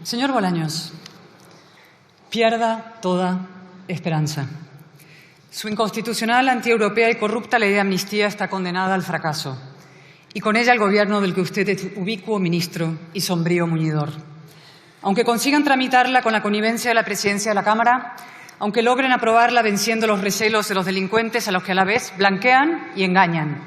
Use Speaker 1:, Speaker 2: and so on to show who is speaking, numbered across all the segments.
Speaker 1: Señor Bolaños, pierda toda esperanza. Su inconstitucional, antieuropea y corrupta ley de amnistía está condenada al fracaso, y con ella el gobierno del que usted es ubicuo ministro y sombrío muñidor. Aunque consigan tramitarla con la connivencia de la presidencia de la Cámara, aunque logren aprobarla venciendo los recelos de los delincuentes a los que a la vez blanquean y engañan,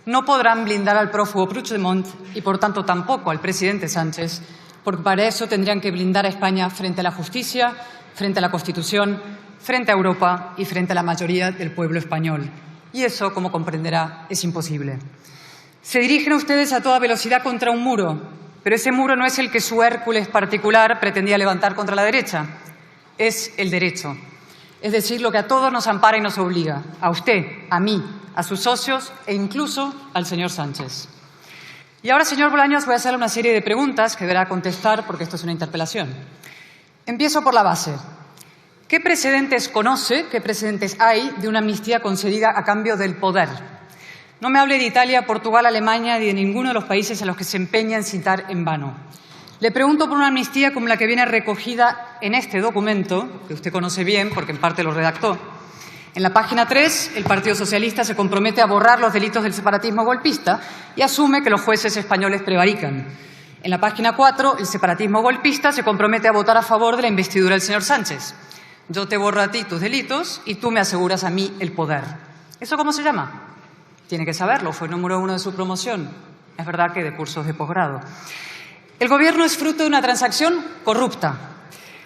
Speaker 1: no podrán blindar al prófugo Puigdemont y, por tanto, tampoco al presidente Sánchez, porque para eso tendrían que blindar a España frente a la justicia, frente a la Constitución, frente a Europa y frente a la mayoría del pueblo español. Y eso, como comprenderá, es imposible. Se dirigen ustedes a toda velocidad contra un muro, pero ese muro no es el que su Hércules particular pretendía levantar contra la derecha, es el derecho. Es decir, lo que a todos nos ampara y nos obliga, a usted, a mí, a sus socios e incluso al señor Sánchez. Y ahora, señor Bolaños, voy a hacerle una serie de preguntas que deberá contestar porque esto es una interpelación. Empiezo por la base. ¿Qué precedentes conoce, qué precedentes hay de una amnistía concedida a cambio del poder? No me hable de Italia, Portugal, Alemania ni de ninguno de los países a los que se empeña en citar en vano. Le pregunto por una amnistía como la que viene recogida en este documento, que usted conoce bien porque en parte lo redactó. En la página 3, el Partido Socialista se compromete a borrar los delitos del separatismo golpista y asume que los jueces españoles prevarican. En la página 4, el separatismo golpista se compromete a votar a favor de la investidura del señor Sánchez. Yo te borro a ti tus delitos y tú me aseguras a mí el poder. ¿Eso cómo se llama? Tiene que saberlo, fue número 1 de su promoción. Es verdad que de cursos de posgrado. El Gobierno es fruto de una transacción corrupta.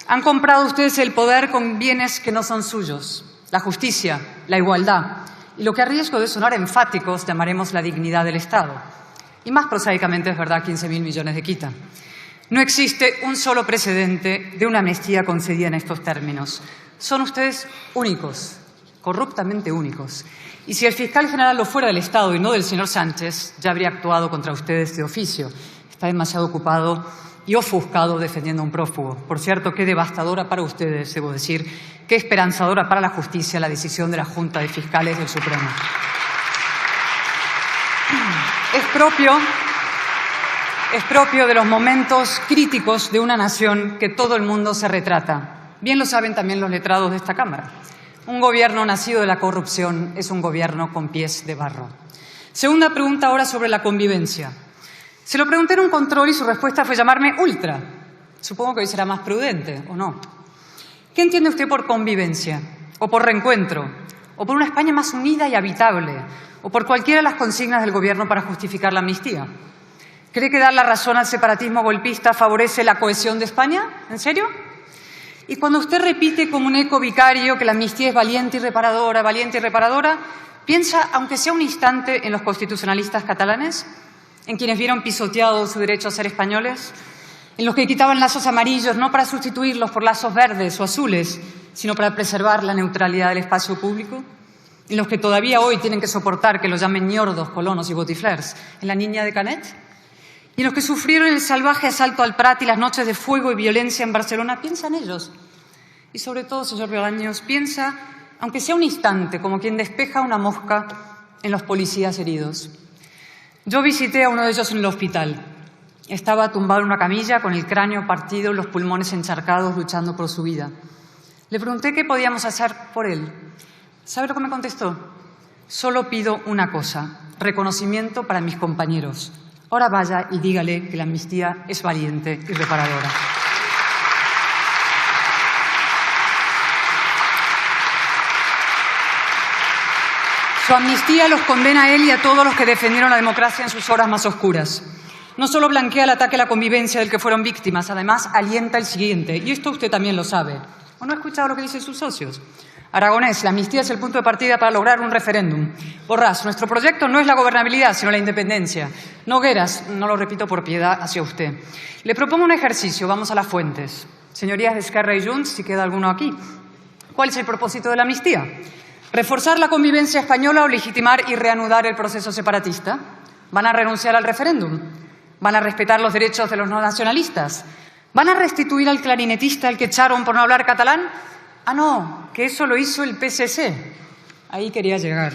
Speaker 1: Han comprado ustedes el poder con bienes que no son suyos. La justicia, la igualdad y lo que a riesgo de sonar enfáticos llamaremos la dignidad del Estado. Y más prosaicamente es verdad 15.000 millones de quita. No existe un solo precedente de una amnistía concedida en estos términos. Son ustedes únicos, corruptamente únicos. Y si el fiscal general lo fuera del Estado y no del señor Sánchez, ya habría actuado contra ustedes de oficio. Está demasiado ocupado y ofuscado defendiendo a un prófugo. Por cierto, qué devastadora para ustedes, debo decir, qué esperanzadora para la justicia la decisión de la Junta de Fiscales del Supremo. Es propio de los momentos críticos de una nación que todo el mundo se retrata. Bien lo saben también los letrados de esta Cámara. Un gobierno nacido de la corrupción es un gobierno con pies de barro. Segunda pregunta ahora sobre la convivencia. Se lo pregunté en un control y su respuesta fue llamarme ultra. Supongo que hoy será más prudente, ¿o no? ¿Qué entiende usted por convivencia? ¿O por reencuentro? ¿O por una España más unida y habitable? ¿O por cualquiera de las consignas del Gobierno para justificar la amnistía? ¿Cree que dar la razón al separatismo golpista favorece la cohesión de España? ¿En serio? Y cuando usted repite como un eco vicario que la amnistía es valiente y reparadora, ¿piensa, aunque sea un instante, en los constitucionalistas catalanes? ¿En quienes vieron pisoteado su derecho a ser españoles? ¿En los que quitaban lazos amarillos no para sustituirlos por lazos verdes o azules, sino para preservar la neutralidad del espacio público? ¿En los que todavía hoy tienen que soportar que los llamen ñordos, colonos y botiflers? ¿En la niña de Canet? ¿Y en los que sufrieron el salvaje asalto al Prat y las noches de fuego y violencia en Barcelona? ¿Piensa en ellos? Y sobre todo, señor Bolaños, piensa, aunque sea un instante, como quien despeja una mosca, en los policías heridos. Yo visité a uno de ellos en el hospital. Estaba tumbado en una camilla con el cráneo partido y los pulmones encharcados luchando por su vida. Le pregunté qué podíamos hacer por él. ¿Sabe lo que me contestó? Solo pido una cosa, reconocimiento para mis compañeros. Ahora vaya y dígale que la amnistía es valiente y reparadora. Su amnistía los condena a él y a todos los que defendieron la democracia en sus horas más oscuras. No solo blanquea el ataque a la convivencia del que fueron víctimas, además alienta el siguiente. Y esto usted también lo sabe. ¿O no ha escuchado lo que dicen sus socios? Aragonés, la amnistía es el punto de partida para lograr un referéndum. Borràs, nuestro proyecto no es la gobernabilidad, sino la independencia. Nogueras, no lo repito por piedad hacia usted. Le propongo un ejercicio, vamos a las fuentes. Señorías de Esquerra y Junts, si queda alguno aquí. ¿Cuál es el propósito de la amnistía? ¿Reforzar la convivencia española o legitimar y reanudar el proceso separatista? ¿Van a renunciar al referéndum? ¿Van a respetar los derechos de los no nacionalistas? ¿Van a restituir al clarinetista al que echaron por no hablar catalán? Ah, no, que eso lo hizo el PSC. Ahí quería llegar.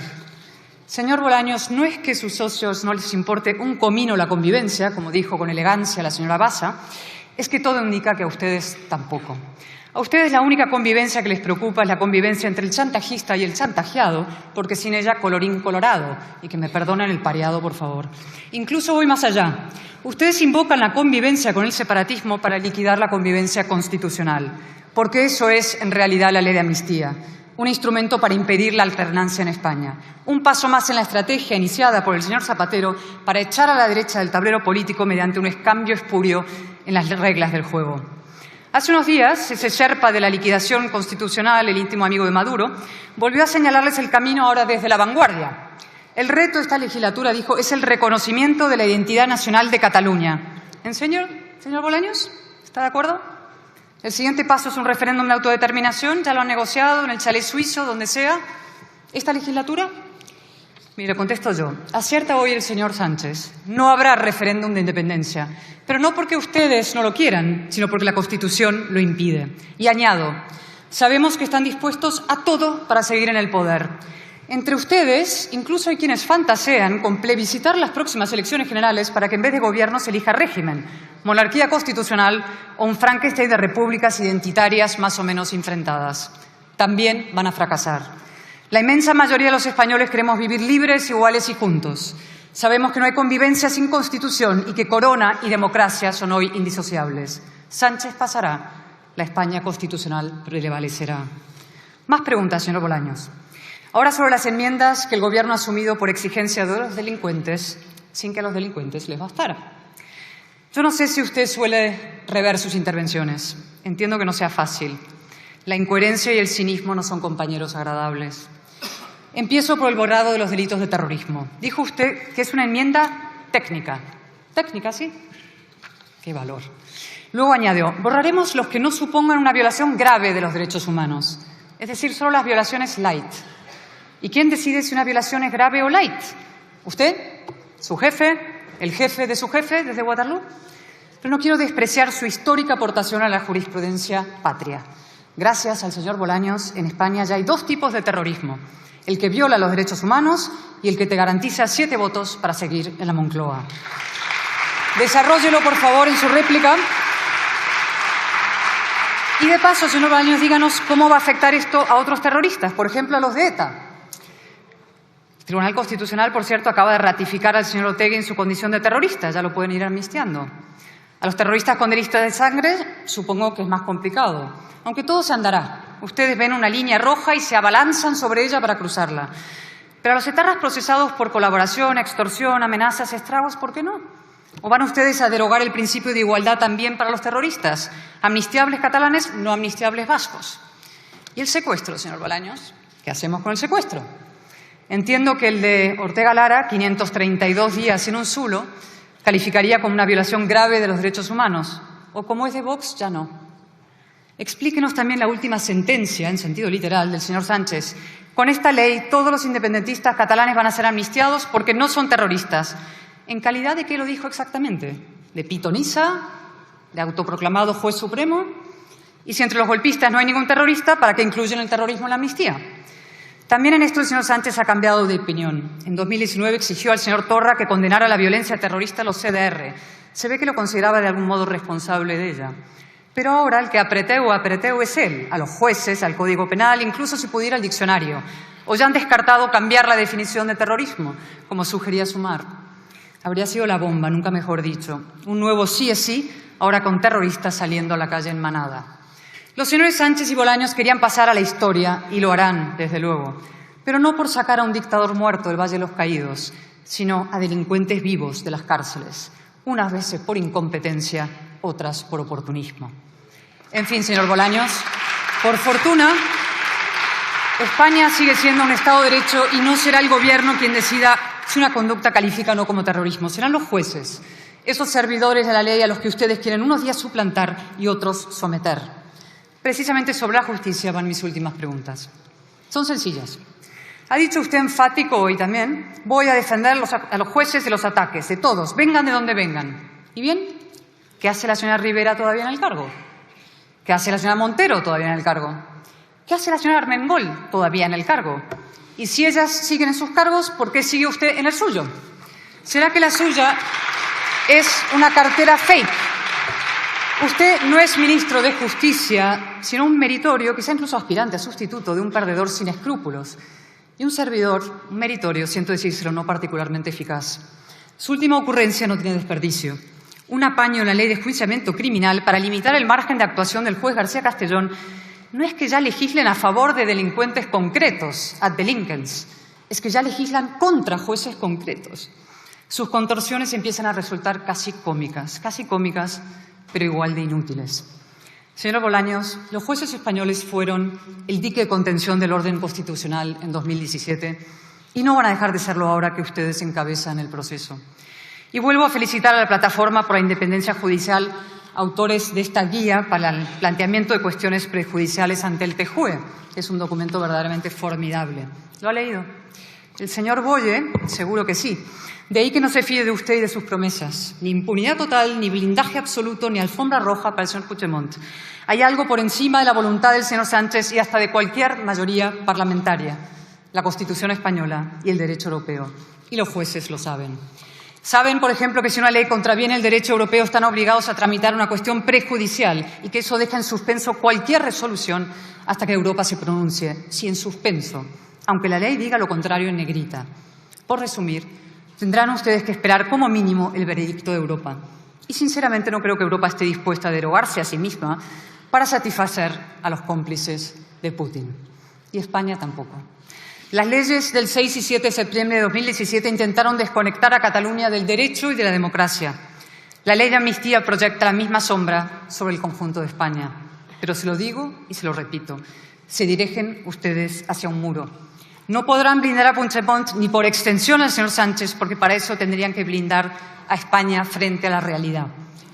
Speaker 1: Señor Bolaños, no es que sus socios no les importe un comino la convivencia, como dijo con elegancia la señora Bassa, es que todo indica que a ustedes tampoco. A ustedes la única convivencia que les preocupa es la convivencia entre el chantajista y el chantajeado, porque sin ella colorín colorado. Y que me perdonen el pareado, por favor. Incluso voy más allá. Ustedes invocan la convivencia con el separatismo para liquidar la convivencia constitucional, porque eso es, en realidad, la ley de amnistía, un instrumento para impedir la alternancia en España. Un paso más en la estrategia iniciada por el señor Zapatero para echar a la derecha del tablero político mediante un cambio espurio en las reglas del juego. Hace unos días, ese sherpa de la liquidación constitucional, el íntimo amigo de Maduro, volvió a señalarles el camino ahora desde la vanguardia. El reto de esta legislatura, dijo, es el reconocimiento de la identidad nacional de Cataluña. ¿En serio, señor Bolaños? ¿Está de acuerdo? El siguiente paso es un referéndum de autodeterminación. ¿Ya lo han negociado en el chalet suizo, donde sea? ¿Esta legislatura? Mire, contesto yo. Acierta hoy el señor Sánchez. No habrá referéndum de independencia. Pero no porque ustedes no lo quieran, sino porque la Constitución lo impide. Y añado, sabemos que están dispuestos a todo para seguir en el poder. Entre ustedes, incluso hay quienes fantasean con plebiscitar las próximas elecciones generales para que en vez de gobierno se elija régimen, monarquía constitucional o un Frankenstein de repúblicas identitarias más o menos enfrentadas. También van a fracasar. La inmensa mayoría de los españoles queremos vivir libres, iguales y juntos. Sabemos que no hay convivencia sin Constitución y que corona y democracia son hoy indisociables. Sánchez pasará, la España constitucional prevalecerá. Más preguntas, señor Bolaños. Ahora sobre las enmiendas que el Gobierno ha asumido por exigencia de los delincuentes, sin que a los delincuentes les bastara. Yo no sé si usted suele rever sus intervenciones. Entiendo que no sea fácil. La incoherencia y el cinismo no son compañeros agradables. Empiezo por el borrado de los delitos de terrorismo. Dijo usted que es una enmienda técnica. ¿Técnica, sí? ¡Qué valor! Luego añadió, borraremos los que no supongan una violación grave de los derechos humanos. Es decir, solo las violaciones light. ¿Y quién decide si una violación es grave o light? ¿Usted? ¿Su jefe? ¿El jefe de su jefe desde Waterloo? Pero no quiero despreciar su histórica aportación a la jurisprudencia patria. Gracias al señor Bolaños, en España ya hay dos tipos de terrorismo. El que viola los derechos humanos y el que te garantiza 7 votos para seguir en la Moncloa. Desarróllelo, por favor, en su réplica. Y de paso, señor Bolaños, díganos cómo va a afectar esto a otros terroristas, por ejemplo, a los de ETA. El Tribunal Constitucional, por cierto, acaba de ratificar al señor Otegi en su condición de terrorista. Ya lo pueden ir amnistiando. A los terroristas con delitos de sangre, supongo que es más complicado. Aunque todo se andará. Ustedes ven una línea roja y se abalanzan sobre ella para cruzarla. Pero a los etarras procesados por colaboración, extorsión, amenazas, estragos, ¿por qué no? ¿O van ustedes a derogar el principio de igualdad también para los terroristas? Amnistiables catalanes, no amnistiables vascos. ¿Y el secuestro, señor Bolaños? ¿Qué hacemos con el secuestro? Entiendo que el de Ortega Lara, 532 días en un zulo, calificaría como una violación grave de los derechos humanos. O como es de Vox, ya no. Explíquenos también la última sentencia, en sentido literal, del señor Sánchez. Con esta ley, todos los independentistas catalanes van a ser amnistiados porque no son terroristas. ¿En calidad de qué lo dijo exactamente? ¿De pitoniza? ¿De autoproclamado juez supremo? Y si entre los golpistas no hay ningún terrorista, ¿para qué incluyen el terrorismo en la amnistía? También en esto el señor Sánchez ha cambiado de opinión. En 2019 exigió al señor Torra que condenara la violencia terrorista a los CDR. Se ve que lo consideraba de algún modo responsable de ella. Pero ahora el que apreteu es él, a los jueces, al Código Penal, incluso si pudiera al diccionario. O ya han descartado cambiar la definición de terrorismo, como sugería Sumar. Habría sido la bomba, nunca mejor dicho. Un nuevo sí es sí, ahora con terroristas saliendo a la calle en manada. Los señores Sánchez y Bolaños querían pasar a la historia, y lo harán, desde luego. Pero no por sacar a un dictador muerto del Valle de los Caídos, sino a delincuentes vivos de las cárceles. Unas veces por incompetencia, otras por oportunismo. En fin, señor Bolaños, por fortuna, España sigue siendo un Estado de Derecho y no será el Gobierno quien decida si una conducta califica o no como terrorismo. Serán los jueces, esos servidores de la ley a los que ustedes quieren unos días suplantar y otros someter. Precisamente sobre la justicia van mis últimas preguntas. Son sencillas. Ha dicho usted enfático hoy también, voy a defender a los jueces de los ataques, de todos, vengan de donde vengan. ¿Y bien? ¿Qué hace la señora Rivera todavía en el cargo? ¿Qué hace la señora Montero todavía en el cargo? ¿Qué hace la señora Armengol todavía en el cargo? Y si ellas siguen en sus cargos, ¿por qué sigue usted en el suyo? ¿Será que la suya es una cartera fake? Usted no es ministro de Justicia, sino un meritorio, quizá incluso aspirante a sustituto de un perdedor sin escrúpulos. Y un servidor, un meritorio, siento decírselo, no particularmente eficaz. Su última ocurrencia no tiene desperdicio. Un apaño en la ley de enjuiciamiento criminal para limitar el margen de actuación del juez García Castellón no es que ya legislen a favor de delincuentes concretos, ad delinquens, es que ya legislan contra jueces concretos. Sus contorsiones empiezan a resultar casi cómicas, pero igual de inútiles. Señor Bolaños, los jueces españoles fueron el dique de contención del orden constitucional en 2017 y no van a dejar de serlo ahora que ustedes encabezan el proceso. Y vuelvo a felicitar a la Plataforma por la Independencia Judicial, autores de esta guía para el planteamiento de cuestiones prejudiciales ante el TJUE, que es un documento verdaderamente formidable. ¿Lo ha leído? El señor Boye, seguro que sí. De ahí que no se fíe de usted y de sus promesas. Ni impunidad total, ni blindaje absoluto, ni alfombra roja para el señor Puigdemont. Hay algo por encima de la voluntad del señor Sánchez y hasta de cualquier mayoría parlamentaria. La Constitución española y el derecho europeo. Y los jueces lo saben. Saben, por ejemplo, que si una ley contraviene el derecho europeo están obligados a tramitar una cuestión prejudicial y que eso deja en suspenso cualquier resolución hasta que Europa se pronuncie. Sí, en suspenso, aunque la ley diga lo contrario en negrita. Por resumir, tendrán ustedes que esperar como mínimo el veredicto de Europa. Y sinceramente no creo que Europa esté dispuesta a derogarse a sí misma para satisfacer a los cómplices de Putin. Y España tampoco. Las leyes del 6 y 7 de septiembre de 2017 intentaron desconectar a Cataluña del derecho y de la democracia. La ley de amnistía proyecta la misma sombra sobre el conjunto de España. Pero se lo digo y se lo repito, se dirigen ustedes hacia un muro. No podrán blindar a Puigdemont ni por extensión al señor Sánchez, porque para eso tendrían que blindar a España frente a la realidad.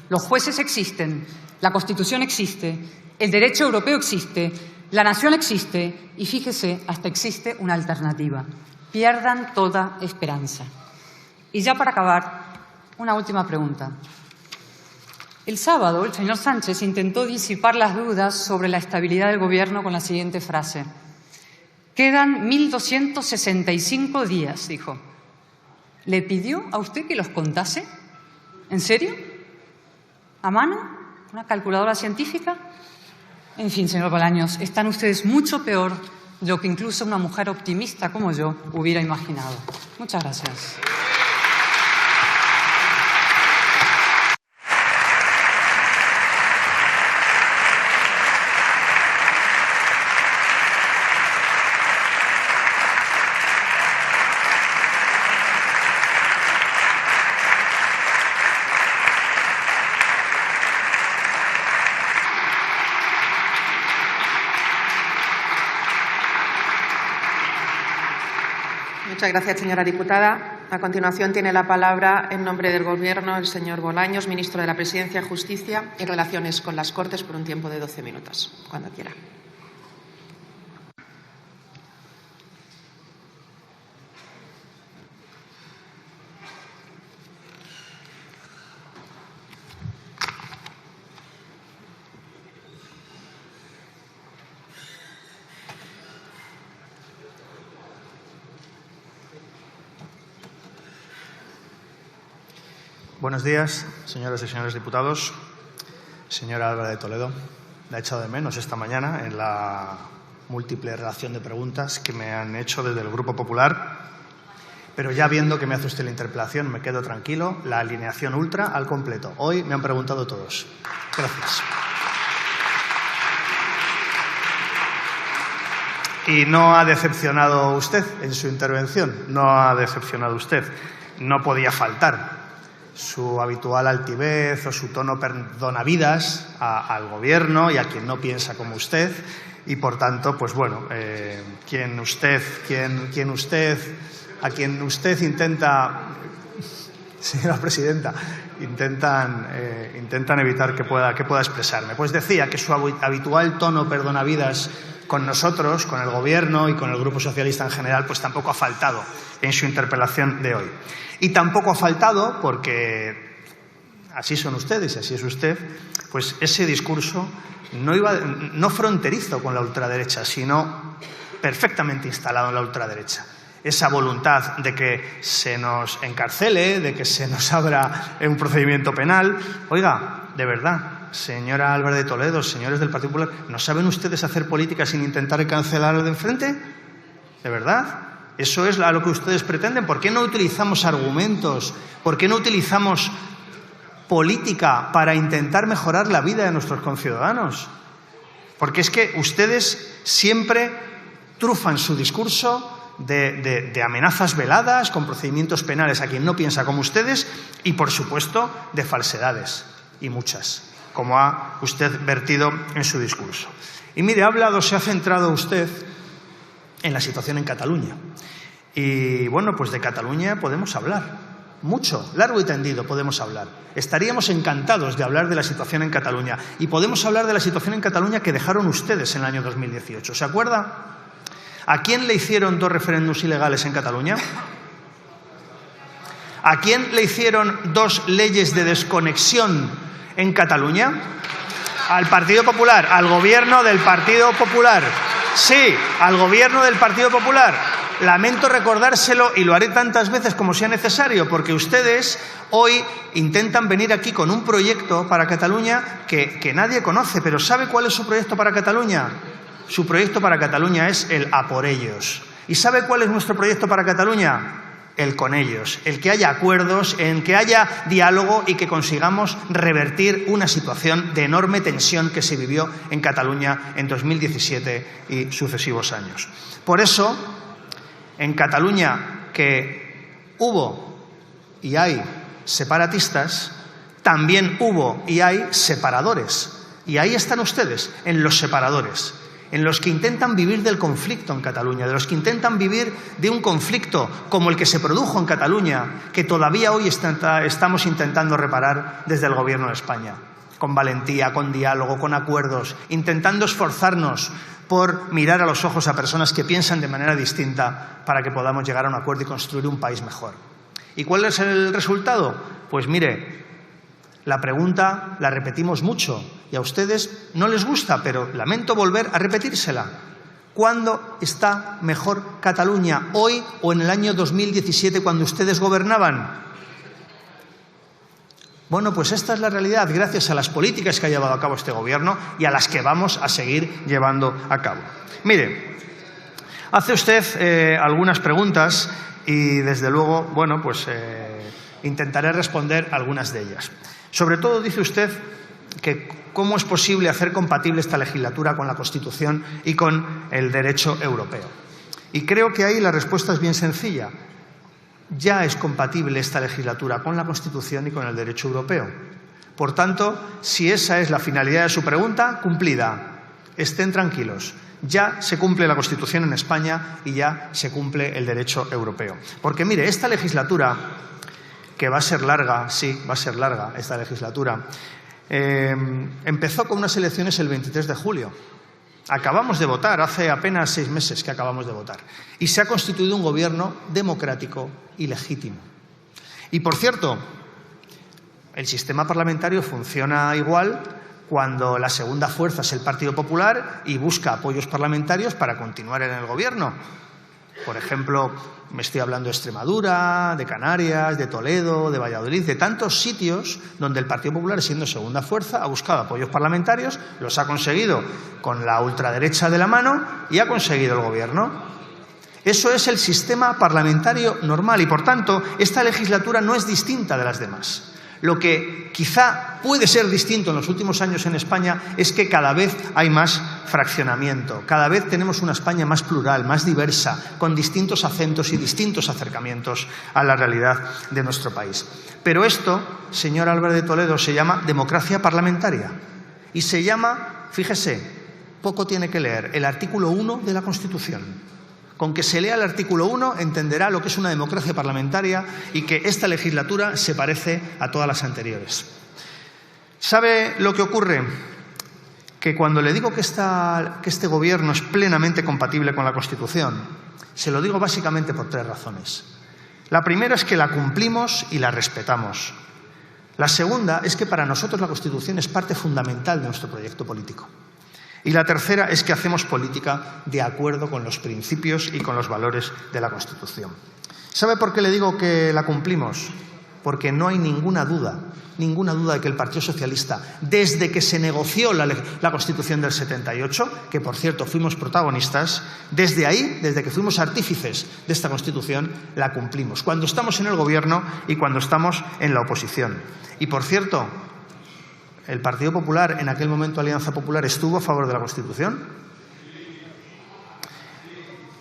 Speaker 1: Los jueces existen, la Constitución existe, el derecho europeo existe, la nación existe y, fíjese, hasta existe una alternativa. Pierdan toda esperanza. Y ya para acabar, una última pregunta. El sábado, el señor Sánchez intentó disipar las dudas sobre la estabilidad del Gobierno con la siguiente frase. Quedan 1.265 días, dijo. ¿Le pidió a usted que los contase? ¿En serio? ¿A mano? ¿Una calculadora científica? En fin, señor Bolaños, están ustedes mucho peor de lo que incluso una mujer optimista como yo hubiera imaginado. Muchas gracias.
Speaker 2: Muchas gracias, señora diputada. A continuación tiene la palabra, en nombre del Gobierno, el señor Bolaños, ministro de la Presidencia, Justicia y Relaciones con las Cortes, por un tiempo de 12 minutos. Cuando quiera.
Speaker 3: Buenos días, señoras y señores diputados. Señora Álvarez de Toledo, la he echado de menos esta mañana en la múltiple relación de preguntas que me han hecho desde el Grupo Popular, pero ya viendo que me hace usted la interpelación me quedo tranquilo, la alineación ultra al completo. Hoy me han preguntado todos. Gracias. Y no ha decepcionado usted en su intervención, no ha decepcionado usted, no podía faltar su habitual altivez o su tono perdonavidas al Gobierno y a quien no piensa como usted y, por tanto, pues bueno, a quien usted intenta, señora presidenta, intentan evitar que pueda expresarme. Pues decía que su habitual tono perdonavidas con nosotros, con el Gobierno y con el Grupo Socialista en general, pues tampoco ha faltado en su interpelación de hoy. Y tampoco ha faltado, porque así son ustedes y así es usted, pues ese discurso no fronterizo con la ultraderecha, sino perfectamente instalado en la ultraderecha. Esa voluntad de que se nos encarcele, de que se nos abra un procedimiento penal. Oiga, de verdad, señora Álvarez de Toledo, señores del Partido Popular, ¿no saben ustedes hacer política sin intentar cancelar al de enfrente? ¿De verdad? ¿Eso es a lo que ustedes pretenden? ¿Por qué no utilizamos argumentos? ¿Por qué no utilizamos política para intentar mejorar la vida de nuestros conciudadanos? Porque es que ustedes siempre trufan su discurso de amenazas veladas, con procedimientos penales a quien no piensa como ustedes y, por supuesto, de falsedades, y muchas, como ha usted vertido en su discurso. Y mire, se ha centrado usted en la situación en Cataluña. Y bueno, pues de Cataluña podemos hablar. Mucho, largo y tendido podemos hablar. Estaríamos encantados de hablar de la situación en Cataluña. Y podemos hablar de la situación en Cataluña que dejaron ustedes en el año 2018. ¿Se acuerda? ¿A quién le hicieron 2 referéndums ilegales en Cataluña? ¿A quién le hicieron 2 leyes de desconexión en Cataluña? Al Partido Popular, al gobierno del Partido Popular. Sí, al gobierno del Partido Popular. Lamento recordárselo y lo haré tantas veces como sea necesario, porque ustedes hoy intentan venir aquí con un proyecto para Cataluña que nadie conoce. Pero ¿sabe cuál es su proyecto para Cataluña? Su proyecto para Cataluña es el a por ellos. ¿Y sabe cuál es nuestro proyecto para Cataluña? El con ellos, el que haya acuerdos, en que haya diálogo y que consigamos revertir una situación de enorme tensión que se vivió en Cataluña en 2017 y sucesivos años. Por eso, en Cataluña, que hubo y hay separatistas, también hubo y hay separadores. Y ahí están ustedes, en los separadores, en los que intentan vivir del conflicto en Cataluña, de los que intentan vivir de un conflicto como el que se produjo en Cataluña, que todavía hoy estamos intentando reparar desde el Gobierno de España, con valentía, con diálogo, con acuerdos, intentando esforzarnos por mirar a los ojos a personas que piensan de manera distinta para que podamos llegar a un acuerdo y construir un país mejor. ¿Y cuál es el resultado? Pues mire, la pregunta la repetimos mucho y a ustedes no les gusta, pero lamento volver a repetírsela. ¿Cuándo está mejor Cataluña? ¿Hoy o en el año 2017 cuando ustedes gobernaban? Bueno, pues esta es la realidad gracias a las políticas que ha llevado a cabo este Gobierno y a las que vamos a seguir llevando a cabo. Mire, hace usted algunas preguntas y desde luego, bueno, pues intentaré responder algunas de ellas. Sobre todo dice usted que cómo es posible hacer compatible esta legislatura con la Constitución y con el derecho europeo. Y creo que ahí la respuesta es bien sencilla. Ya es compatible esta legislatura con la Constitución y con el derecho europeo. Por tanto, si esa es la finalidad de su pregunta, cumplida. Estén tranquilos. Ya se cumple la Constitución en España y ya se cumple el derecho europeo. Porque mire, esta legislatura, que va a ser larga, sí, va a ser larga esta legislatura, empezó con unas elecciones el 23 de julio. Acabamos de votar, hace apenas 6 meses que acabamos de votar. Y se ha constituido un gobierno democrático y legítimo. Y, por cierto, el sistema parlamentario funciona igual cuando la segunda fuerza es el Partido Popular y busca apoyos parlamentarios para continuar en el gobierno. Por ejemplo, me estoy hablando de Extremadura, de Canarias, de Toledo, de Valladolid, de tantos sitios donde el Partido Popular, siendo segunda fuerza, ha buscado apoyos parlamentarios, los ha conseguido con la ultraderecha de la mano y ha conseguido el gobierno. Eso es el sistema parlamentario normal y, por tanto, esta legislatura no es distinta de las demás. Lo que quizá puede ser distinto en los últimos años en España es que cada vez hay más fraccionamiento, cada vez tenemos una España más plural, más diversa, con distintos acentos y distintos acercamientos a la realidad de nuestro país. Pero esto, señor Álvarez de Toledo, se llama democracia parlamentaria y se llama, fíjese, poco tiene que leer, el artículo 1 de la Constitución. Con que se lea el artículo 1 entenderá lo que es una democracia parlamentaria y que esta legislatura se parece a todas las anteriores. ¿Sabe lo que ocurre? Que cuando le digo que este gobierno es plenamente compatible con la Constitución, se lo digo básicamente por 3 razones. La primera es que la cumplimos y la respetamos. La segunda es que para nosotros la Constitución es parte fundamental de nuestro proyecto político. Y la tercera es que hacemos política de acuerdo con los principios y con los valores de la Constitución. ¿Sabe por qué le digo que la cumplimos? porque no hay ninguna duda de que el Partido Socialista, desde que se negoció la Constitución del 78, que por cierto fuimos protagonistas, desde ahí, desde que fuimos artífices de esta Constitución, la cumplimos, cuando estamos en el Gobierno y cuando estamos en la oposición. Y por cierto, ¿el Partido Popular, en aquel momento Alianza Popular, estuvo a favor de la Constitución?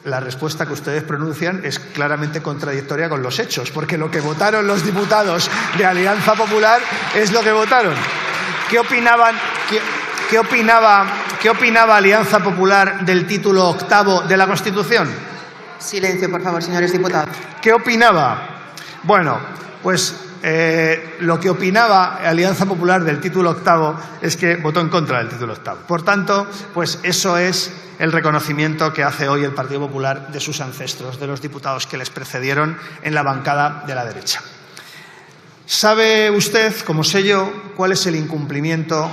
Speaker 3: La respuesta que ustedes pronuncian es claramente contradictoria con los hechos, porque lo que votaron los diputados de Alianza Popular es lo que votaron. ¿Qué opinaba Alianza Popular del título octavo de la Constitución?
Speaker 2: Silencio, por favor, señores diputados.
Speaker 3: ¿Qué opinaba? Bueno, pues lo que opinaba Alianza Popular del título octavo es que votó en contra del título octavo. Por tanto, pues eso es el reconocimiento que hace hoy el Partido Popular de sus ancestros, de los diputados que les precedieron en la bancada de la derecha. ¿Sabe usted, como sé yo, cuál es el incumplimiento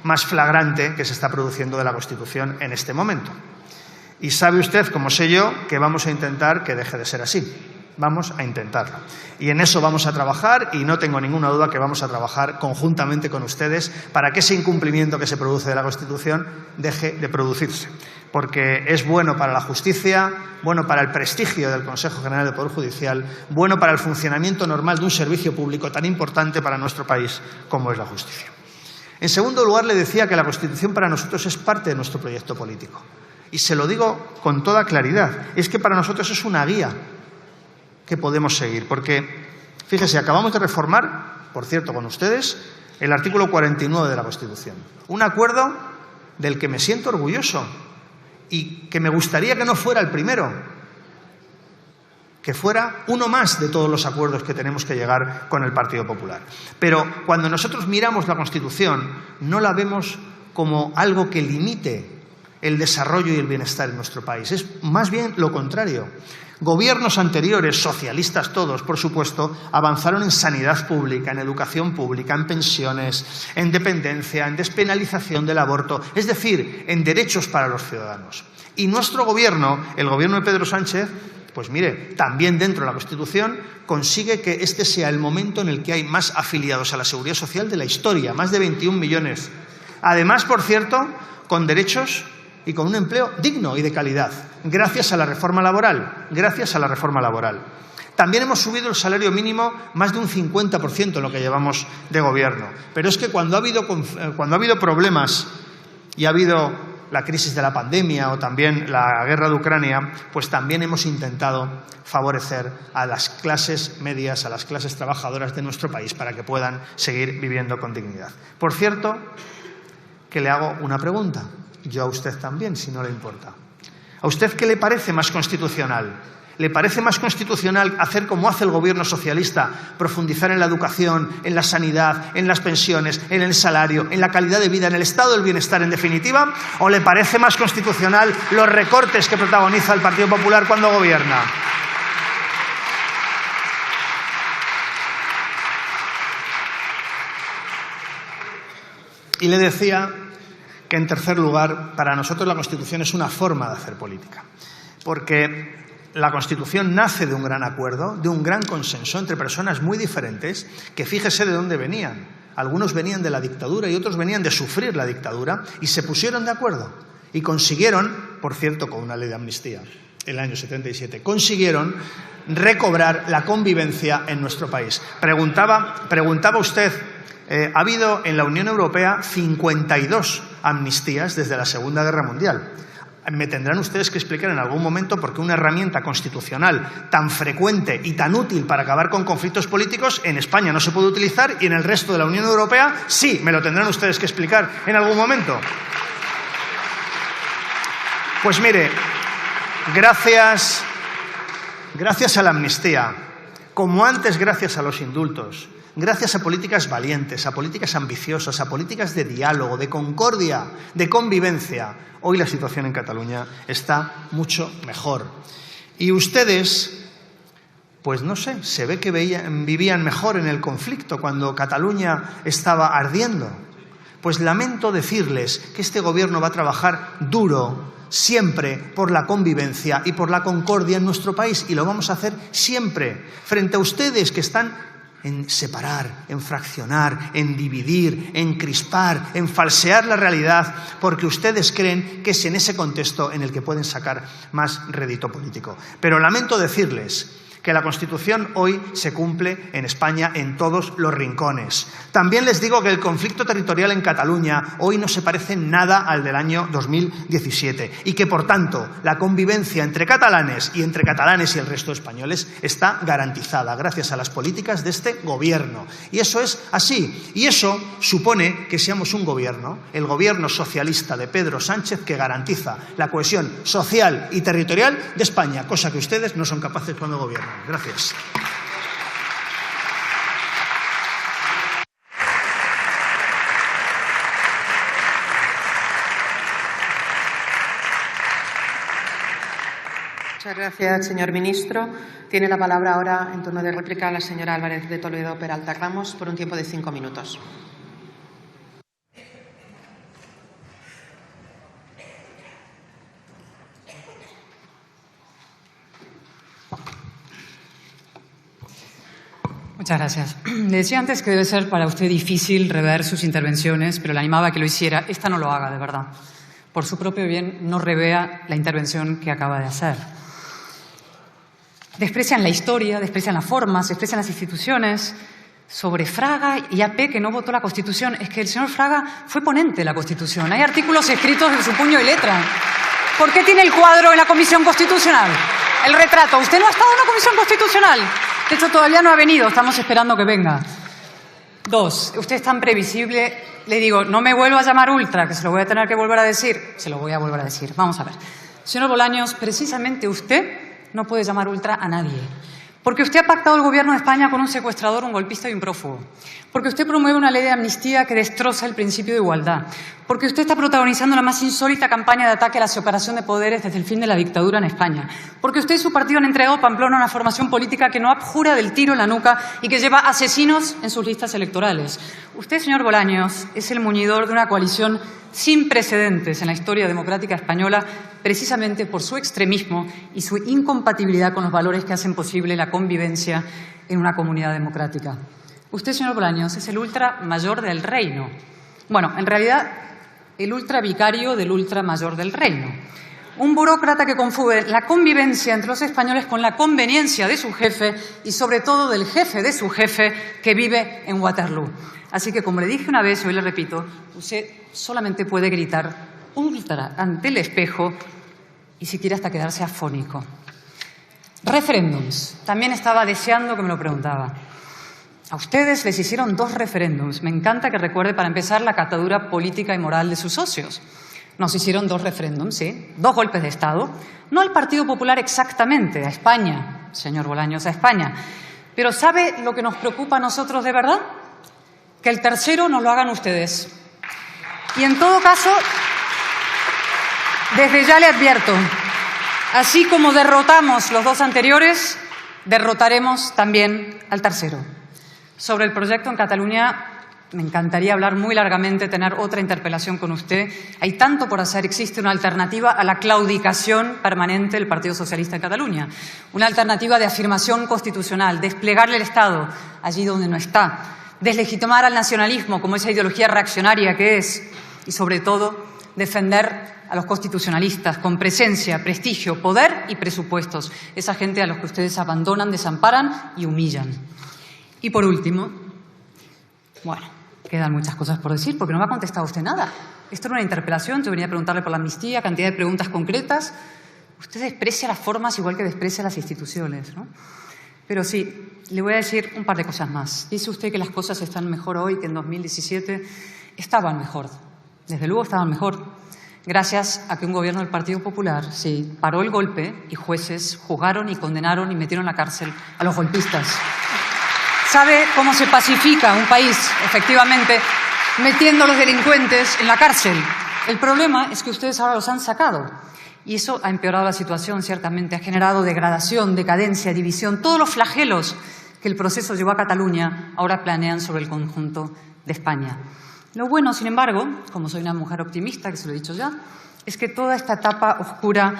Speaker 3: más flagrante que se está produciendo de la Constitución en este momento? Y sabe usted, como sé yo, que vamos a intentar que deje de ser así. Vamos a intentarlo. Y en eso vamos a trabajar, y no tengo ninguna duda que vamos a trabajar conjuntamente con ustedes para que ese incumplimiento que se produce de la Constitución deje de producirse. Porque es bueno para la justicia, bueno para el prestigio del Consejo General del Poder Judicial, bueno para el funcionamiento normal de un servicio público tan importante para nuestro país como es la justicia. En segundo lugar, le decía que la Constitución para nosotros es parte de nuestro proyecto político. Y se lo digo con toda claridad, es que para nosotros es una guía que podemos seguir, porque, fíjese, acabamos de reformar, por cierto, con ustedes, el artículo 49 de la Constitución. Un acuerdo del que me siento orgulloso y que me gustaría que no fuera el primero, que fuera uno más de todos los acuerdos que tenemos que llegar con el Partido Popular. Pero cuando nosotros miramos la Constitución, no la vemos como algo que limite el desarrollo y el bienestar en nuestro país. Es más bien lo contrario. Gobiernos anteriores, socialistas todos, por supuesto, avanzaron en sanidad pública, en educación pública, en pensiones, en dependencia, en despenalización del aborto, es decir, en derechos para los ciudadanos. Y nuestro gobierno, el gobierno de Pedro Sánchez, pues mire, también dentro de la Constitución, consigue que este sea el momento en el que hay más afiliados a la Seguridad Social de la historia, más de 21 millones. Además, por cierto, con derechos y con un empleo digno y de calidad, gracias a la reforma laboral, También hemos subido el salario mínimo más de un 50% en lo que llevamos de gobierno. Pero es que cuando ha habido problemas y ha habido la crisis de la pandemia o también la guerra de Ucrania, pues también hemos intentado favorecer a las clases medias, a las clases trabajadoras de nuestro país para que puedan seguir viviendo con dignidad. Por cierto, que le hago una pregunta. Yo a usted también, si no le importa. ¿A usted qué le parece más constitucional? ¿Le parece más constitucional hacer como hace el gobierno socialista, profundizar en la educación, en la sanidad, en las pensiones, en el salario, en la calidad de vida, en el estado del bienestar, en definitiva? ¿O le parece más constitucional los recortes que protagoniza el Partido Popular cuando gobierna? Y le decía que, en tercer lugar, para nosotros la Constitución es una forma de hacer política, porque la Constitución nace de un gran acuerdo, de un gran consenso entre personas muy diferentes, que fíjese de dónde venían. Algunos venían de la dictadura y otros venían de sufrir la dictadura y se pusieron de acuerdo y consiguieron, por cierto, con una ley de amnistía, el año 77, consiguieron recobrar la convivencia en nuestro país. Preguntaba usted, ha habido en la Unión Europea 52 amnistías desde la Segunda Guerra Mundial. Me tendrán ustedes que explicar en algún momento por qué una herramienta constitucional tan frecuente y tan útil para acabar con conflictos políticos en España no se puede utilizar y en el resto de la Unión Europea sí. Me lo tendrán ustedes que explicar en algún momento. Pues mire, gracias a la amnistía, como antes gracias a los indultos, gracias a políticas valientes, a políticas ambiciosas, a políticas de diálogo, de concordia, de convivencia, hoy la situación en Cataluña está mucho mejor. Y ustedes, pues no sé, se ve que vivían mejor en el conflicto cuando Cataluña estaba ardiendo. Pues lamento decirles que este gobierno va a trabajar duro siempre por la convivencia y por la concordia en nuestro país, y lo vamos a hacer siempre frente a ustedes que están en separar, en fraccionar, en dividir, en crispar, en falsear la realidad, porque ustedes creen que es en ese contexto en el que pueden sacar más rédito político. Pero lamento decirles que la Constitución hoy se cumple en España en todos los rincones. También les digo que el conflicto territorial en Cataluña hoy no se parece en nada al del año 2017 y que, por tanto, la convivencia entre catalanes y el resto de españoles está garantizada gracias a las políticas de este Gobierno. Y eso es así. Y eso supone que seamos un Gobierno, el Gobierno socialista de Pedro Sánchez, que garantiza la cohesión social y territorial de España, cosa que ustedes no son capaces cuando gobiernan. Gracias.
Speaker 2: Muchas gracias, señor ministro. Tiene la palabra ahora, en turno de réplica, la señora Álvarez de Toledo Peralta Ramos, por un tiempo de 5 minutos.
Speaker 1: Muchas gracias. Le decía antes que debe ser para usted difícil rever sus intervenciones, pero le animaba a que lo hiciera. Esta no lo haga, de verdad. Por su propio bien, no revea la intervención que acaba de hacer. Desprecian la historia, desprecian las formas, desprecian las instituciones. Sobre Fraga y AP, que no votó la Constitución, es que el señor Fraga fue ponente de la Constitución. Hay artículos escritos de su puño y letra. ¿Por qué tiene el cuadro en la Comisión Constitucional? El retrato. Usted no ha estado en la Comisión Constitucional. De hecho, todavía no ha venido. Estamos esperando que venga. 2. Usted es tan previsible. Le digo, no me vuelva a llamar ultra, que se lo voy a tener que volver a decir. Se lo voy a volver a decir. Vamos a ver. Señor Bolaños, precisamente usted no puede llamar ultra a nadie. Porque usted ha pactado el Gobierno de España con un secuestrador, un golpista y un prófugo. Porque usted promueve una ley de amnistía que destroza el principio de igualdad. Porque usted está protagonizando la más insólita campaña de ataque a la separación de poderes desde el fin de la dictadura en España. Porque usted y su partido han entregado a Pamplona una formación política que no abjura del tiro en la nuca y que lleva asesinos en sus listas electorales. Usted, señor Bolaños, es el muñidor de una coalición sin precedentes en la historia democrática española, precisamente por su extremismo y su incompatibilidad con los valores que hacen posible la convivencia en una comunidad democrática. Usted, señor Bolaños, es el ultra mayor del reino. Bueno, en realidad, el ultra vicario del ultra mayor del reino. Un burócrata que confunde la convivencia entre los españoles con la conveniencia de su jefe y, sobre todo, del jefe de su jefe que vive en Waterloo. Así que, como le dije una vez, hoy le repito, usted solamente puede gritar ultra ante el espejo y si quiere hasta quedarse afónico. Referéndums. También estaba deseando que me lo preguntaba. A ustedes les hicieron 2 referéndums. Me encanta que recuerde, para empezar, la catadura política y moral de sus socios. Nos hicieron 2 referéndums, ¿sí? 2 golpes de Estado. No al Partido Popular exactamente, a España, señor Bolaños, a España. Pero ¿sabe lo que nos preocupa a nosotros de verdad? Que el tercero nos lo hagan ustedes. Y en todo caso, desde ya le advierto, así como derrotamos los 2 anteriores, derrotaremos también al tercero. Sobre el proyecto en Cataluña, me encantaría hablar muy largamente, tener otra interpelación con usted. Hay tanto por hacer. Existe una alternativa a la claudicación permanente del Partido Socialista en Cataluña. Una alternativa de afirmación constitucional, desplegarle el Estado allí donde no está, deslegitimar al nacionalismo como esa ideología reaccionaria que es y, sobre todo, defender a los constitucionalistas con presencia, prestigio, poder y presupuestos. Esa gente a los que ustedes abandonan, desamparan y humillan. Y por último, bueno, quedan muchas cosas por decir porque no me ha contestado usted nada. Esto era una interpelación, yo venía a preguntarle por la amnistía, cantidad de preguntas concretas. Usted desprecia las formas igual que desprecia las instituciones, ¿no? Pero sí, le voy a decir un par de cosas más. Dice usted que las cosas están mejor hoy que en 2017. Estaban mejor, desde luego estaban mejor, gracias a que un gobierno del Partido Popular sí paró el golpe y jueces juzgaron y condenaron y metieron en la cárcel a los golpistas. ¿Sabe cómo se pacifica un país, efectivamente, metiendo a los delincuentes en la cárcel? El problema es que ustedes ahora los han sacado. Y eso ha empeorado la situación, ciertamente. Ha generado degradación, decadencia, división. Todos los flagelos que el proceso llevó a Cataluña ahora planean sobre el conjunto de España. Lo bueno, sin embargo, como soy una mujer optimista, que se lo he dicho ya, es que toda esta etapa oscura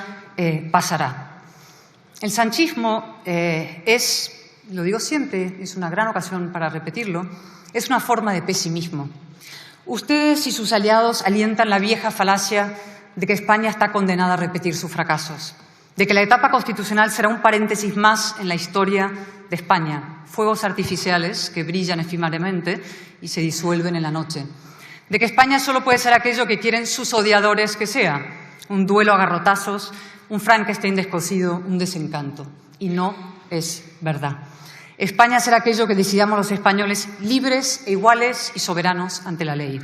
Speaker 1: pasará. El sanchismo es lo digo siempre, es una gran ocasión para repetirlo, es una forma de pesimismo. Ustedes y sus aliados alientan la vieja falacia de que España está condenada a repetir sus fracasos, de que la etapa constitucional será un paréntesis más en la historia de España, fuegos artificiales que brillan efímeramente y se disuelven en la noche, de que España solo puede ser aquello que quieren sus odiadores que sea, un duelo a garrotazos, un Frankenstein descosido, un desencanto. Y no es verdad. España será aquello que decidamos los españoles libres e iguales y soberanos ante la ley.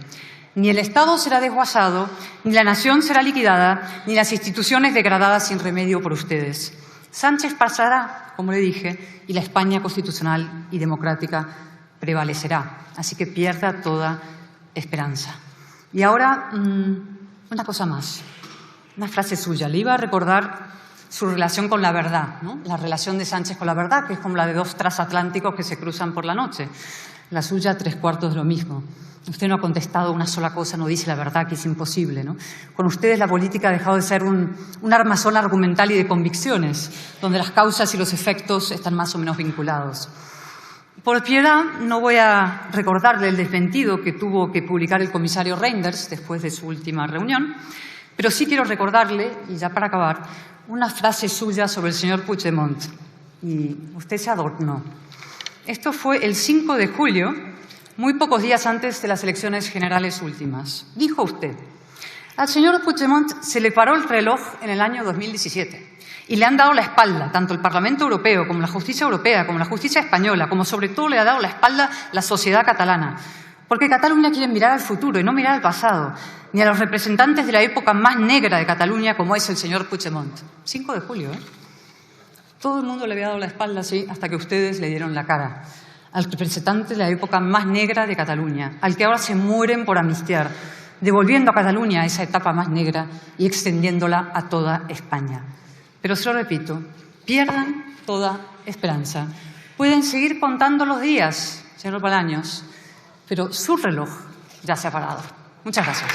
Speaker 1: Ni el Estado será desguazado, ni la nación será liquidada, ni las instituciones degradadas sin remedio por ustedes. Sánchez pasará, como le dije, y la España constitucional y democrática prevalecerá. Así que pierda toda esperanza. Y ahora, una cosa más, una frase suya. Le iba a recordar su relación con la verdad, ¿no? La relación de Sánchez con la verdad, que es como la de dos transatlánticos que se cruzan por la noche. La suya, 3/4 de lo mismo. Usted no ha contestado una sola cosa, no dice la verdad, que es imposible, ¿no? Con ustedes la política ha dejado de ser un armazón argumental y de convicciones, donde las causas y los efectos están más o menos vinculados. Por piedad, no voy a recordarle el desmentido que tuvo que publicar el comisario Reinders después de su última reunión, pero sí quiero recordarle, y ya para acabar, una frase suya sobre el señor Puigdemont. Y usted se adornó. Esto fue el 5 de julio, muy pocos días antes de las elecciones generales últimas. Dijo usted: al señor Puigdemont se le paró el reloj en el año 2017 y le han dado la espalda, tanto el Parlamento Europeo como la justicia europea, como la justicia española, como sobre todo le ha dado la espalda la sociedad catalana. Porque Cataluña quiere mirar al futuro y no mirar al pasado, ni a los representantes de la época más negra de Cataluña, como es el señor Puigdemont. 5 de julio, ¿eh? Todo el mundo le había dado la espalda así hasta que ustedes le dieron la cara al representante de la época más negra de Cataluña, al que ahora se mueren por amnistiar, devolviendo a Cataluña esa etapa más negra y extendiéndola a toda España. Pero se lo repito, pierdan toda esperanza. Pueden seguir contando los días, señor Bolaños, pero su reloj ya se ha parado. Muchas gracias.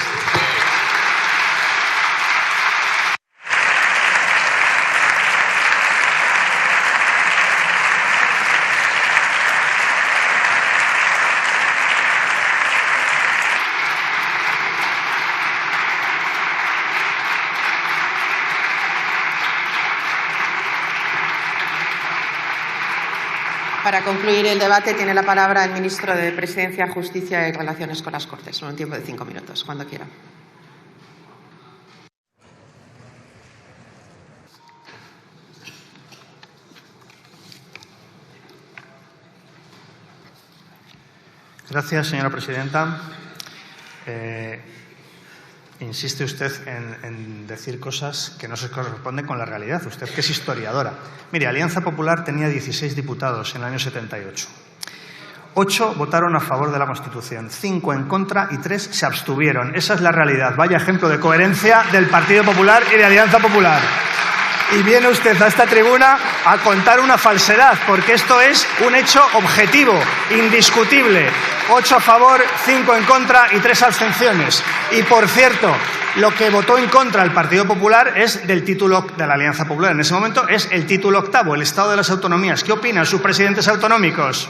Speaker 2: Para concluir el debate tiene la palabra el ministro de Presidencia, Justicia y Relaciones con las Cortes. Un tiempo de 5 minutos, cuando quiera.
Speaker 3: Gracias, señora presidenta. Insiste usted en decir cosas que no se corresponden con la realidad. Usted, que es historiadora. Mire, Alianza Popular tenía 16 diputados en el año 78. 8 votaron a favor de la Constitución, 5 en contra y 3 se abstuvieron. Esa es la realidad. Vaya ejemplo de coherencia del Partido Popular y de Alianza Popular. Y viene usted a esta tribuna a contar una falsedad, porque esto es un hecho objetivo, indiscutible. 8 a favor, 5 en contra y 3 abstenciones. Y, por cierto, lo que votó en contra el Partido Popular es del título de la Alianza Popular. En ese momento es el título 8º, el Estado de las Autonomías. ¿Qué opinan sus presidentes autonómicos?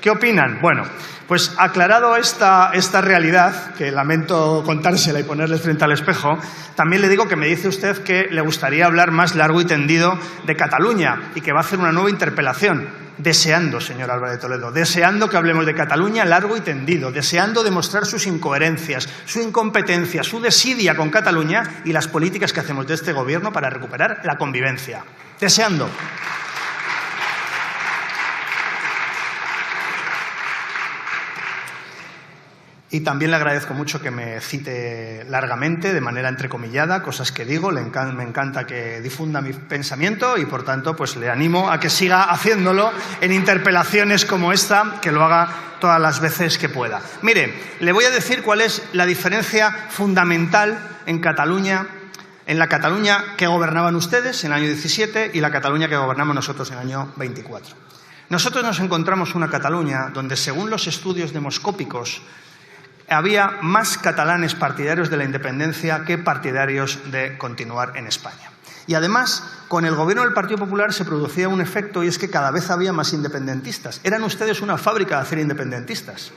Speaker 3: ¿Qué opinan? Bueno, pues aclarado esta realidad, que lamento contársela y ponerles frente al espejo, también le digo que me dice usted que le gustaría hablar más largo y tendido de Cataluña y que va a hacer una nueva interpelación. Deseando, señor Álvarez de Toledo, deseando que hablemos de Cataluña largo y tendido, deseando demostrar sus incoherencias, su incompetencia, su desidia con Cataluña y las políticas que hacemos de este Gobierno para recuperar la convivencia. Deseando. Y también le agradezco mucho que me cite largamente, de manera entrecomillada, cosas que digo. Me encanta que difunda mi pensamiento y, por tanto, pues le animo a que siga haciéndolo en interpelaciones como esta, que lo haga todas las veces que pueda. Mire, le voy a decir cuál es la diferencia fundamental en Cataluña, en la Cataluña que gobernaban ustedes en el año 17 y la Cataluña que gobernamos nosotros en el año 24. Nosotros nos encontramos una Cataluña donde, según los estudios demoscópicos, había más catalanes partidarios de la independencia que partidarios de continuar en España. Y además, con el gobierno del Partido Popular se producía un efecto, y es que cada vez había más independentistas. Eran ustedes una fábrica de hacer independentistas.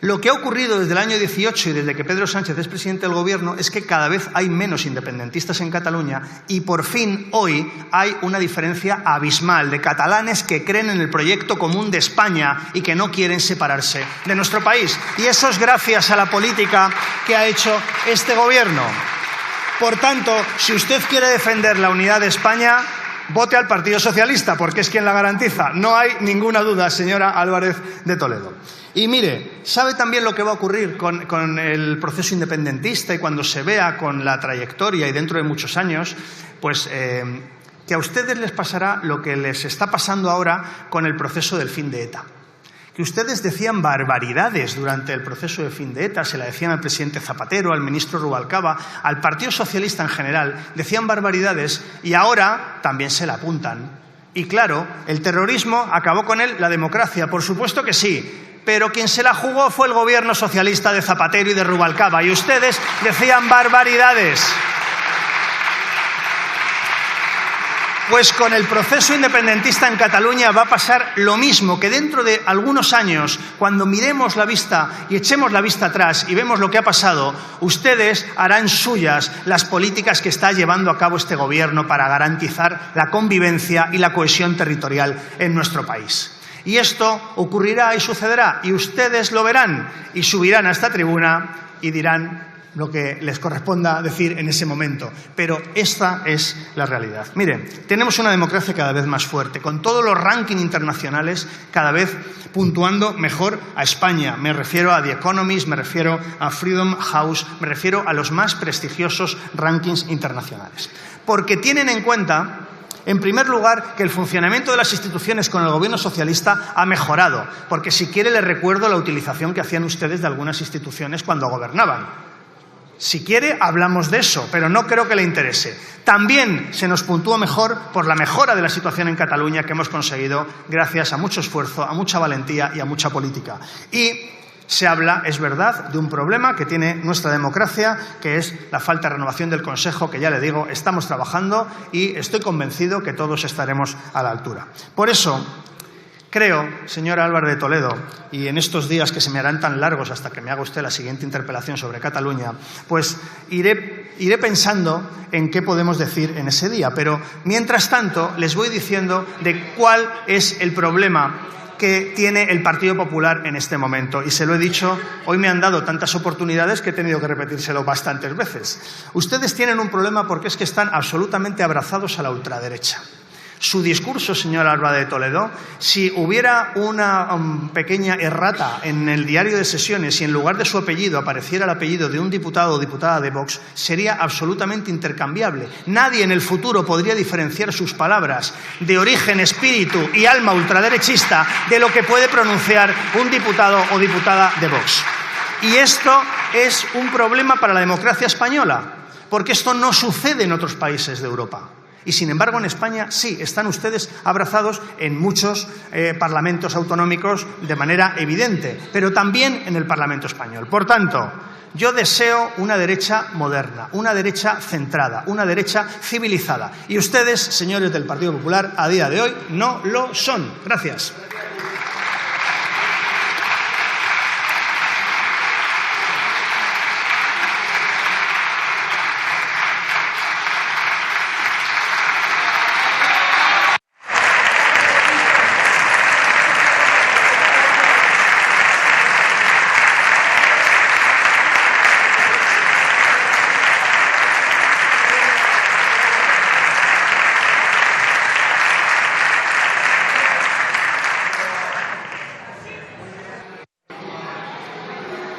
Speaker 3: Lo que ha ocurrido desde el año 18 y desde que Pedro Sánchez es presidente del Gobierno es que cada vez hay menos independentistas en Cataluña y por fin hoy hay una diferencia abismal de catalanes que creen en el proyecto común de España y que no quieren separarse de nuestro país. Y eso es gracias a la política que ha hecho este Gobierno. Por tanto, si usted quiere defender la unidad de España, vote al Partido Socialista, porque es quien la garantiza. No hay ninguna duda, señora Álvarez de Toledo. Y mire, ¿sabe también lo que va a ocurrir con el proceso independentista y cuando se vea con la trayectoria y dentro de muchos años? Pues que a ustedes les pasará lo que les está pasando ahora con el proceso del fin de ETA. Que ustedes decían barbaridades durante el proceso de fin de ETA, se la decían al presidente Zapatero, al ministro Rubalcaba, al Partido Socialista en general, decían barbaridades y ahora también se la apuntan. Y claro, el terrorismo acabó con él la democracia, por supuesto que sí, pero quien se la jugó fue el gobierno socialista de Zapatero y de Rubalcaba y ustedes decían barbaridades. Pues con el proceso independentista en Cataluña va a pasar lo mismo, que dentro de algunos años, cuando miremos la vista y echemos la vista atrás y vemos lo que ha pasado, ustedes harán suyas las políticas que está llevando a cabo este Gobierno para garantizar la convivencia y la cohesión territorial en nuestro país. Y esto ocurrirá y sucederá, y ustedes lo verán y subirán a esta tribuna y dirán lo que les corresponda decir en ese momento. Pero esta es la realidad. Miren, tenemos una democracia cada vez más fuerte, con todos los rankings internacionales cada vez puntuando mejor a España. Me refiero a The Economist, me refiero a Freedom House, me refiero a los más prestigiosos rankings internacionales. Porque tienen en cuenta, en primer lugar, que el funcionamiento de las instituciones con el gobierno socialista ha mejorado. Porque si quiere le recuerdo la utilización que hacían ustedes de algunas instituciones cuando gobernaban. Si quiere, hablamos de eso, pero no creo que le interese. También se nos puntúa mejor por la mejora de la situación en Cataluña que hemos conseguido gracias a mucho esfuerzo, a mucha valentía y a mucha política. Y se habla, es verdad, de un problema que tiene nuestra democracia, que es la falta de renovación del Consejo, que ya le digo, estamos trabajando y estoy convencido que todos estaremos a la altura. Por eso, creo, señora Álvarez de Toledo, y en estos días que se me harán tan largos hasta que me haga usted la siguiente interpelación sobre Cataluña, pues iré pensando en qué podemos decir en ese día. Pero, mientras tanto, les voy diciendo de cuál es el problema que tiene el Partido Popular en este momento. Y se lo he dicho, hoy me han dado tantas oportunidades que he tenido que repetírselo bastantes veces. Ustedes tienen un problema porque es que están absolutamente abrazados a la ultraderecha. Su discurso, señora Álvarez de Toledo, si hubiera una pequeña errata en el diario de sesiones y en lugar de su apellido apareciera el apellido de un diputado o diputada de Vox, sería absolutamente intercambiable. Nadie en el futuro podría diferenciar sus palabras de origen, espíritu y alma ultraderechista de lo que puede pronunciar un diputado o diputada de Vox. Y esto es un problema para la democracia española, porque esto no sucede en otros países de Europa. Y, sin embargo, en España sí, están ustedes abrazados en muchos parlamentos autonómicos de manera evidente, pero también en el Parlamento español. Por tanto, yo deseo una derecha moderna, una derecha centrada, una derecha civilizada. Y ustedes, señores del Partido Popular, a día de hoy no lo son. Gracias.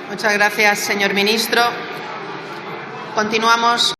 Speaker 2: Muchas gracias, señor ministro. Continuamos.